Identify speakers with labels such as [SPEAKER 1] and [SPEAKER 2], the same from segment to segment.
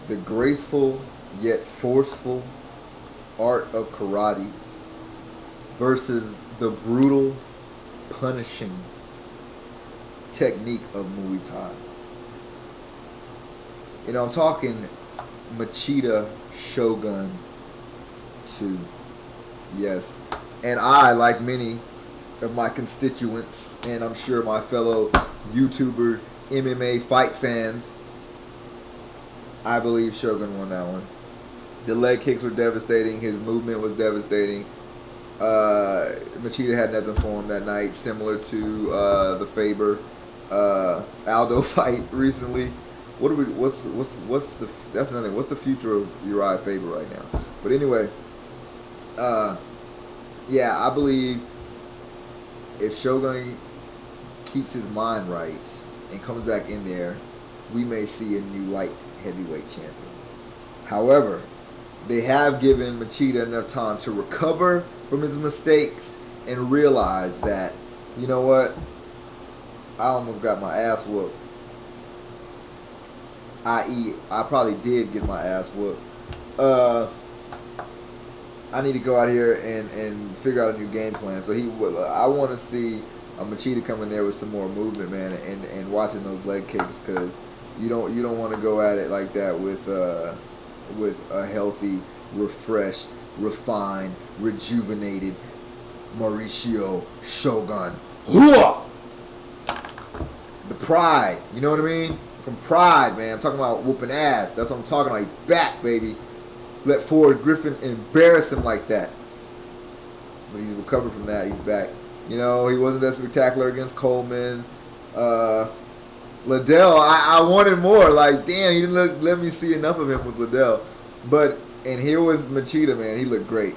[SPEAKER 1] The graceful yet forceful art of karate versus the brutal, punishing technique of Muay Thai. I'm talking Machida Shogun 2. Yes. And I, like many of my constituents, and I'm sure my fellow YouTuber MMA fight fans, I believe Shogun won that one. The leg kicks were devastating. His movement was devastating. Machida had nothing for him that night, similar to the Faber Aldo fight recently. What's the that's another thing. What's the future of Uriah Faber right now? But anyway, yeah, I believe if Shogun keeps his mind right and comes back in there, we may see a new light heavyweight champion. However, they have given Machida enough time to recover from his mistakes and realize that, you know what, I almost got my ass whooped. I.e., I probably did get my ass whooped. I need to go out here and figure out a new game plan. So I want to see Machida come in there with some more movement, man, and watching those leg kicks, because you don't want to go at it like that with a healthy, refreshed, refined, rejuvenated Mauricio Shogun. Hooah! The pride, you know what I mean? From Pride, man. I'm talking about whooping ass. That's what I'm talking about. He's back, baby. Let Forrest Griffin embarrass him like that. But he's recovered from that. He's back. He wasn't that spectacular against Coleman. Liddell, I wanted more. Like, damn, he didn't let me see enough of him with Liddell. And here with Machida, man, he looked great.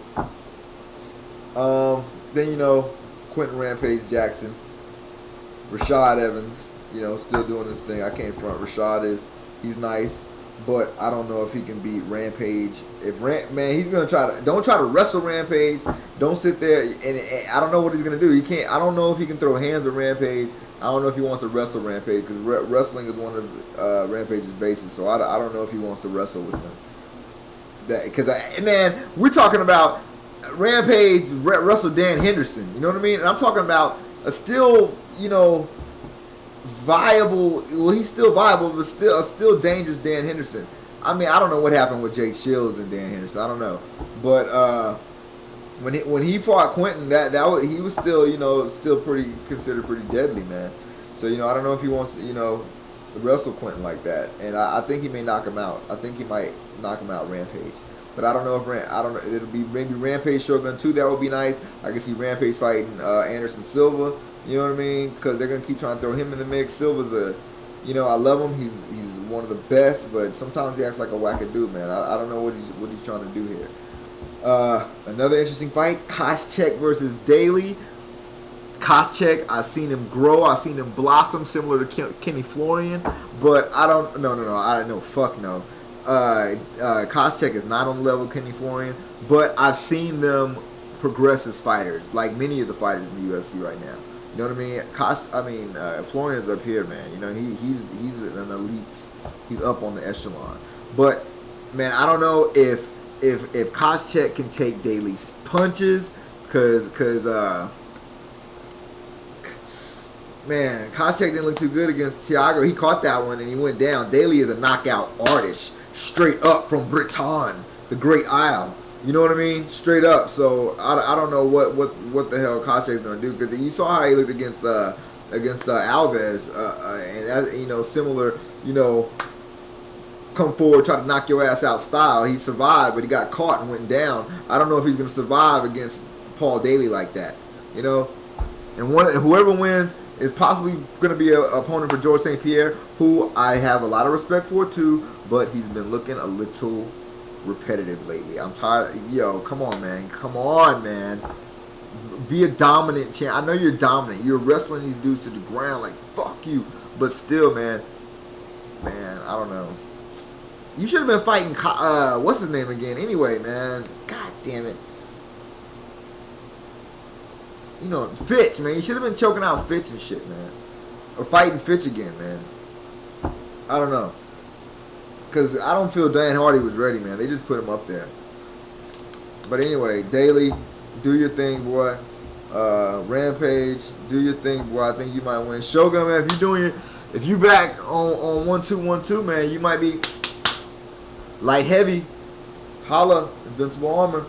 [SPEAKER 1] Then, Quentin Rampage Jackson. Rashad Evans, still doing his thing. I can't front. Rashad he's nice, but I don't know if he can beat Rampage. Man, he's gonna don't try to wrestle Rampage. Don't sit there and I don't know what he's gonna do. He can't. I don't know if he can throw hands at Rampage. I don't know if he wants to wrestle Rampage, because wrestling is one of Rampage's bases. So I don't know if he wants to wrestle with him. Because man, we're talking about Rampage wrestle Dan Henderson. You know what I mean? And I'm talking about a still, viable. Well, he's still viable, but still dangerous Dan Henderson. I mean, I don't know what happened with Jake Shields and Dan Henderson. I don't know, but when he fought Quentin, he was still still considered pretty deadly, man. So I don't know if he wants to wrestle Quentin like that, and I think he may knock him out. I think he might knock him out Rampage. But I don't know if it'll be maybe Rampage Shogun 2. That would be nice. I can see Rampage fighting Anderson Silva. You know what I mean? Because they're gonna keep trying to throw him in the mix. Silva's I love him. He's one of the best, but sometimes he acts like a wackadoo, man. I don't know what he's trying to do here. Another interesting fight: Koscheck versus Daly. Koscheck, I've seen him grow. I've seen him blossom, similar to Kenny Florian. But I don't. No. I don't know. Fuck no. Koscheck is not on the level of Kenny Florian, but I've seen them progress as fighters, like many of the fighters in the UFC right now. You know what I mean? Florian's up here, man. He's an elite. He's up on the echelon. But man, I don't know if Koscheck can take Daly's punches, cause man, Koscheck didn't look too good against Thiago. He caught that one and he went down. Daly is a knockout artist, straight up from Britain, the Great Isle. You know what I mean? Straight up. So I don't know what the hell Koscheck's gonna do, because you saw how he looked against Alves, and that, similar, come forward, try to knock your ass out style. He survived, but he got caught and went down. I don't know if he's gonna survive against Paul Daly like that. And whoever wins is possibly going to be an opponent for George St. Pierre, who I have a lot of respect for too, but he's been looking a little repetitive lately. I'm tired. Yo, come on, man. Come on, man. Be a dominant champ. I know you're dominant. You're wrestling these dudes to the ground like, fuck you. But still, man, I don't know. You should have been fighting, what's his name again? Anyway, man. God damn it. Fitch, man. You should have been choking out Fitch and shit, man. Or fighting Fitch again, man. I don't know. because I don't feel Dan Hardy was ready, man. They just put him up there. But anyway, Daly, do your thing, boy. Rampage, do your thing, boy. I think you might win. Shogun, man, if you back on 1-2-1-2, man, you might be light heavy. Holla, Invincible Armor.